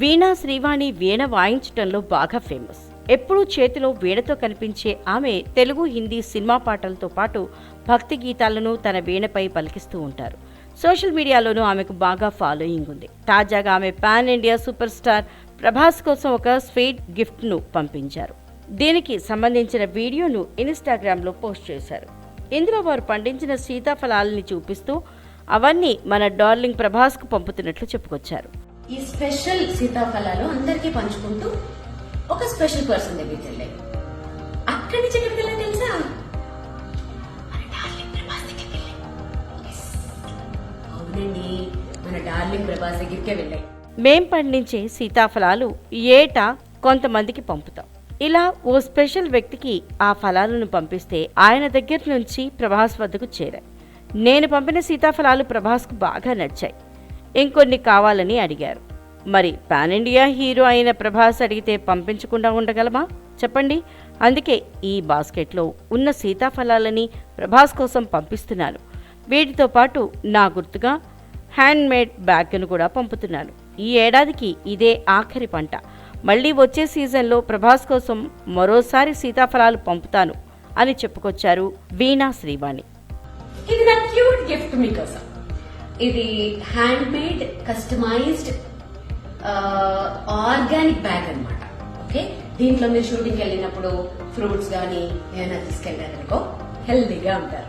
వీణా శ్రీవాణి వీణ వాయించటంలో బాగా ఫేమస్. ఎప్పుడూ చేతిలో వీణతో కనిపించే ఆమె తెలుగు, హిందీ సినిమా పాటలతో పాటు భక్తి గీతాలను తన వీణపై పలికిస్తూ ఉంటారు. సోషల్ మీడియాలోనూ ఆమెకు బాగా ఫాలోయింగ్ ఉంది. తాజాగా ఆమె pan India super star Prabhas కోసం ఒక స్వీట్ గిఫ్ట్ను పంపించారు. దీనికి సంబంధించిన వీడియోను ఇన్స్టాగ్రామ్లో పోస్ట్ చేశారు. ఇందులో వారు పండించిన సీతాఫలాలని చూపిస్తూ అవన్నీ మన డార్లింగ్ ప్రభాస్కు పంపుతున్నట్లు చెప్పుకొచ్చారు. ఈ స్పెషల్ సీతాఫలాలు అందరికీ పంచుకుంటూ ఒక స్పెషల్ పర్సన్ దగ్గరికి వెళ్ళాయి. అక్కడి నుంచి ఎక్కడికి వెళ్ళా తెలుసా? అవునండి, మన డార్లింగ్ ప్రభాస్ దగ్గరికే వెళ్ళాయి. మేం పండించే సీతాఫలాలు ఏటా కొంతమందికి పంపుతాం. ఇలా ఓ స్పెషల్ వ్యక్తికి ఆ ఫలాలను పంపిస్తే ఆయన దగ్గర నుంచి ప్రభాస్ వద్దకు చేరాయి. నేను పంపిన సీతాఫలాలు ప్రభాస్కు బాగా నచ్చాయి. ఇంకొన్ని కావాలని అడిగారు. మరి పాన్ ఇండియా హీరో అయిన ప్రభాస్ అడిగితే పంపించకుండా ఉండగలమా చెప్పండి. అందుకే ఈ బాస్కెట్లో ఉన్న సీతాఫలాలని ప్రభాస్ కోసం పంపిస్తున్నాను. వీటితో పాటు నా గుర్తుగా హ్యాండ్మేడ్ బ్యాగ్ను కూడా పంపుతున్నాను. ఈ ఏడాదికి ఇదే ఆఖరి పంట. మళ్లీ వచ్చే సీజన్లో ప్రభాస్ కోసం మరోసారి సీతాఫలాలు పంపుతాను అని చెప్పుకొచ్చారు వీణా శ్రీవాణి. ఇది నా క్యూట్ గిఫ్ట్ మీకోసం. ఇది హ్యాండ్మేడ్ కస్టమైజ్డ్ ఆర్గానిక్ బ్యాగ్ అన్నమాట. ఓకే, దీంట్లో మీరు షూటింగ్కి వెళ్ళినప్పుడు ఫ్రూట్స్ గానీ ఏమైనా తీసుకెళ్లారనుకో హెల్దీగా ఉంటారు.